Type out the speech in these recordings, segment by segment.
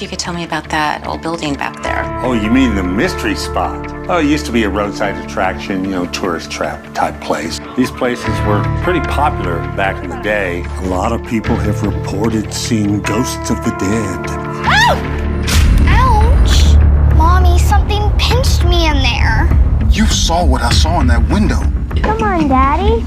you could tell me about that old building back there. Oh, you mean the mystery spot? Oh, it used to be a roadside attraction, tourist trap type place. These places were pretty popular back in the day. A lot of people have reported seeing ghosts of the dead. Ow! Ouch! Mommy, something pinched me in there. You saw what I saw in that window. Come on, Daddy.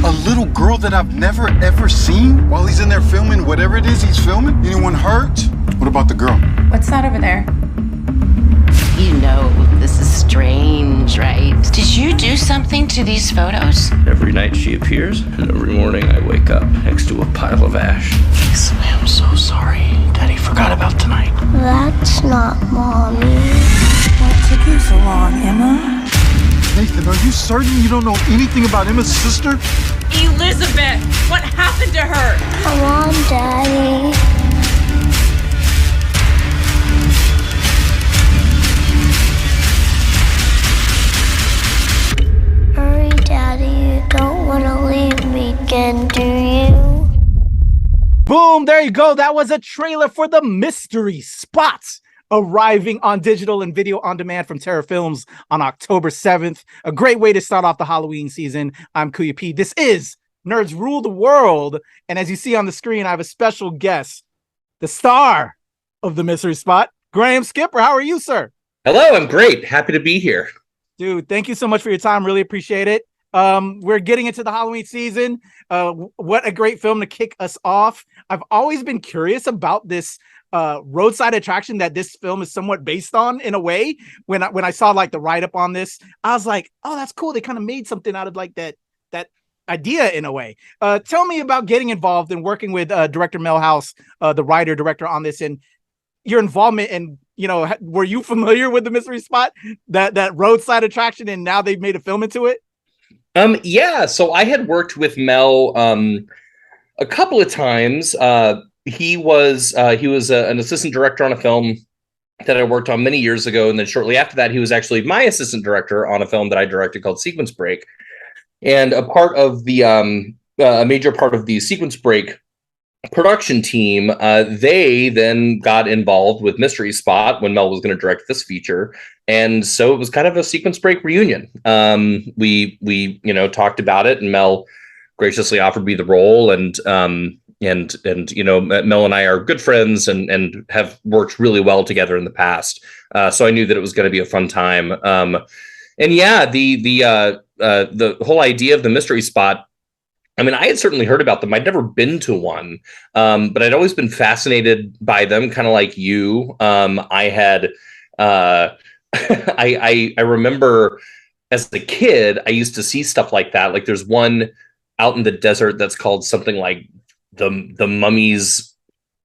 A little girl that I've never ever seen while he's in there filming whatever it is he's filming? Anyone hurt? What about the girl? What's that over there? You know this is strange, right? Did you do something to these photos? Every night she appears, and every morning I wake up next to a pile of ash. I'm so sorry. Daddy forgot about tonight. That's not Mommy. What took you so long, Emma? Nathan, are you certain you don't know anything about Emma's sister? Elizabeth! What happened to her? Come on, Daddy. Hurry, Daddy. You don't want to leave me again, do you? Boom, there you go. That was a trailer for The Mystery Spot, arriving on digital and video on demand from Terror Films on October 7th. A great way to start off the Halloween season. I'm Kuya P. This is Nerds Rule the World. And as you see on the screen, I have a special guest, the star of The Mystery Spot, Graham Skipper. How are you, sir? Hello, I'm great. Happy to be here. Dude, thank you so much for your time. Really appreciate it. We're getting into the Halloween season. What a great film to kick us off. I've always been curious about this roadside attraction that this film is somewhat based on, in a way. When I saw like the write-up on this, I was like, oh, that's cool. They kind of made something out of like that idea in a way. Tell me about getting involved and working with director Mel House, the writer director on this, and your involvement. And were you familiar with The Mystery Spot, that roadside attraction, and now they've made a film into it? Yeah, so I had worked with Mel a couple of times. He was an assistant director on a film that I worked on many years ago, and then shortly after that, he was actually my assistant director on a film that I directed called Sequence Break. And a part of the a major part of the Sequence Break production team, they then got involved with Mystery Spot when Mel was going to direct this feature, and so it was kind of a Sequence Break reunion. We talked about it, and Mel graciously offered me the role, and Mel and I are good friends and have worked really well together in the past. So I knew that it was going to be a fun time. And yeah, the whole idea of the Mystery Spot, I mean, I had certainly heard about them. I'd never been to one, but I'd always been fascinated by them, kind of like you. I had, I remember as a kid, I used to see stuff like that. Like there's one out in the desert that's called something like the Mummy's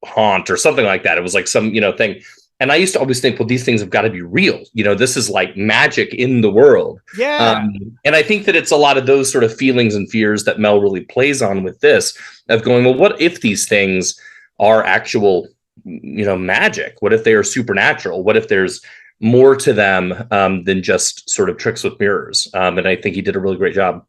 Haunt or something like that. It was like some, thing. And I used to always think, well, these things have got to be real. This is like magic in the world. Yeah. And I think that it's a lot of those sort of feelings and fears that Mel really plays on with this, of going, well, what if these things are actual, magic? What if they are supernatural? What if there's more to them than just sort of tricks with mirrors? And I think he did a really great job.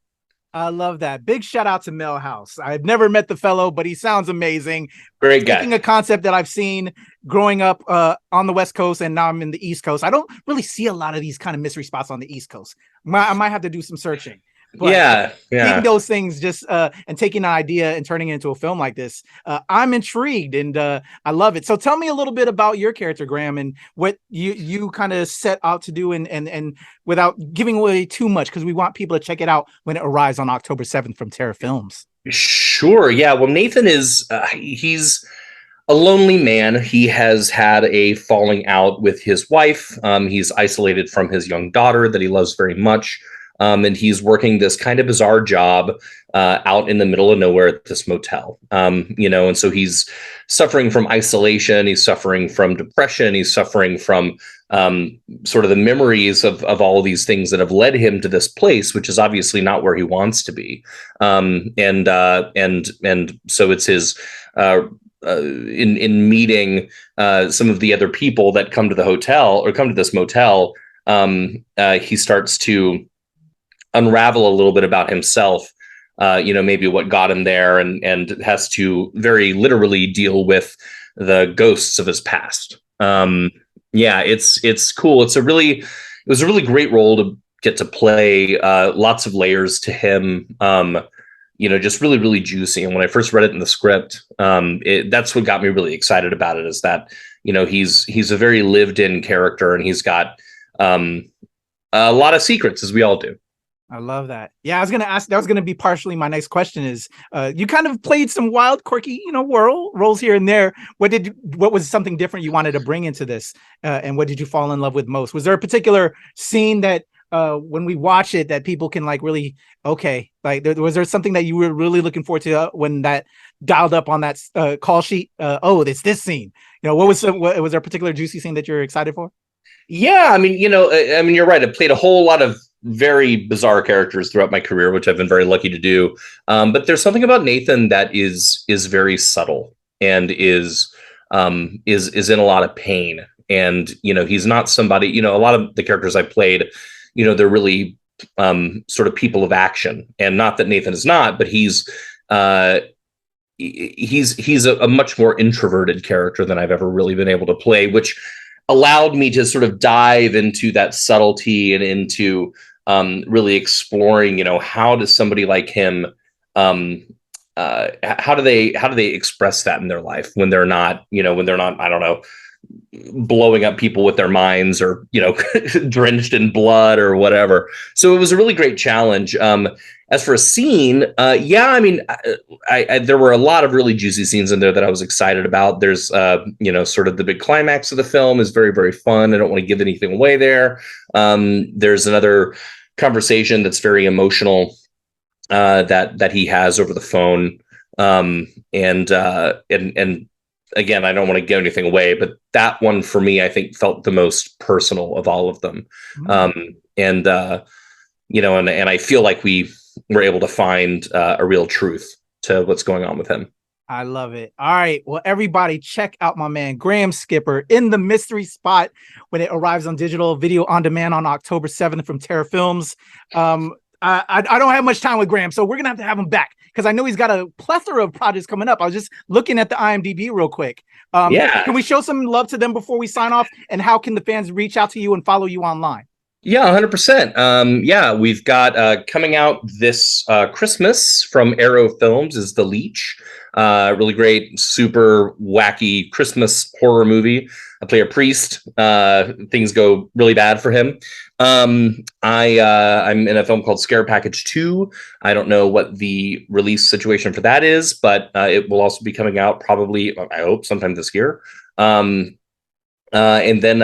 I love that. Big shout out to Mel House. I've never met the fellow, but he sounds amazing. Great guy. Taking a concept that I've seen growing up on the West Coast, and now I'm in the East Coast. I don't really see a lot of these kind of mystery spots on the East Coast. I might have to do some searching. But yeah. Taking those things just and taking an idea and turning it into a film like this, I'm intrigued, and I love it. So tell me a little bit about your character, Graham, and what you kind of set out to do, and without giving away too much, because we want people to check it out when it arrives on October 7th from Terror Films. Sure. Yeah. Well, Nathan is he's a lonely man. He has had a falling out with his wife. He's isolated from his young daughter that he loves very much. And he's working this kind of bizarre job out in the middle of nowhere at this motel, and so he's suffering from isolation. He's suffering from depression. He's suffering from sort of the memories of all of these things that have led him to this place, which is obviously not where he wants to be. And so it's his in meeting some of the other people that come to the hotel or come to this motel. He starts to unravel a little bit about himself, maybe what got him there, and has to very literally deal with the ghosts of his past. Yeah, it's cool. It was a really great role to get to play. Lots of layers to him. Just really, really juicy. And when I first read it in the script, that's what got me really excited about it, is that, he's a very lived in character, and he's got a lot of secrets, as we all do. I love that. Yeah, I was going to ask, that was going to be partially my next question is, you kind of played some wild, quirky, roles here and there. What was something different you wanted to bring into this? And what did you fall in love with most? Was there a particular scene that, when we watch it, that people can really, okay, was there something that you were really looking forward to when that dialed up on that call sheet? It's this scene. Was there a particular juicy scene that you're excited for? Yeah, you're right. I played a whole lot of very bizarre characters throughout my career, which I've been very lucky to do. But there's something about Nathan that is very subtle and is in a lot of pain. And he's not somebody. A lot of the characters I played, they're really sort of people of action. And not that Nathan is not, but he's a much more introverted character than I've ever really been able to play, which allowed me to sort of dive into that subtlety and into really exploring, how does somebody like him, how do they express that in their life when they're not, I don't know, blowing up people with their minds, or, drenched in blood or whatever. So it was a really great challenge. As for a scene, there were a lot of really juicy scenes in there that I was excited about. There's, sort of the big climax of the film is very, very fun. I don't want to give anything away there. There's another conversation that's very emotional that he has over the phone. And again, I don't want to give anything away, but that one for me, I think, felt the most personal of all of them. And I feel like we were able to find a real truth to what's going on with him. I love it. All right. Well, everybody check out my man, Graham Skipper, in the Mystery Spot when it arrives on digital video on demand on October 7th from Terra Films. I don't have much time with Graham, so we're going to have him back because I know he's got a plethora of projects coming up. I was just looking at the IMDb real quick. Can we show some love to them before we sign off? And how can the fans reach out to you and follow you online? Yeah, 100%. We've got coming out this Christmas from Arrow Films is The Leech. Really great, super wacky Christmas horror movie. I play a priest. Things go really bad for him. I'm in a film called Scare Package 2. I don't know what the release situation for that is, but it will also be coming out probably, I hope, sometime this year. And then,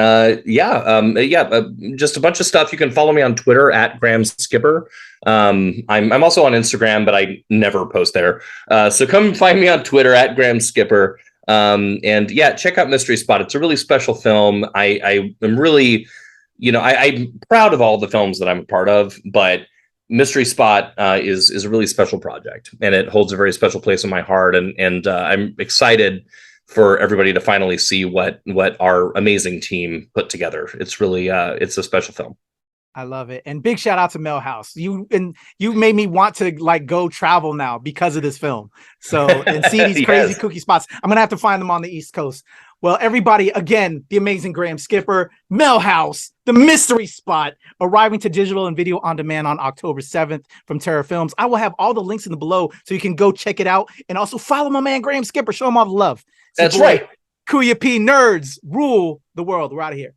just a bunch of stuff. You can follow me on Twitter at Graham Skipper. I'm also on Instagram, but I never post there. So come find me on Twitter at Graham Skipper. Check out Mystery Spot. It's a really special film. I am really, I'm proud of all the films that I'm a part of, but Mystery Spot is a really special project, and it holds a very special place in my heart. And I'm excited for everybody to finally see what our amazing team put together. It's really it's a special film. I love it. And big shout out to Mel House. You made me want to go travel now because of this film. So, and see these crazy kooky spots. I'm going to have to find them on the East Coast. Well, everybody, again, the amazing Graham Skipper, Mel House, the Mystery Spot, arriving to digital and video on demand on October 7th from Terra Films. I will have all the links in the below so you can go check it out. And also follow my man, Graham Skipper. Show him all the love. That's right. Kuya P, nerds rule the world. We're out of here.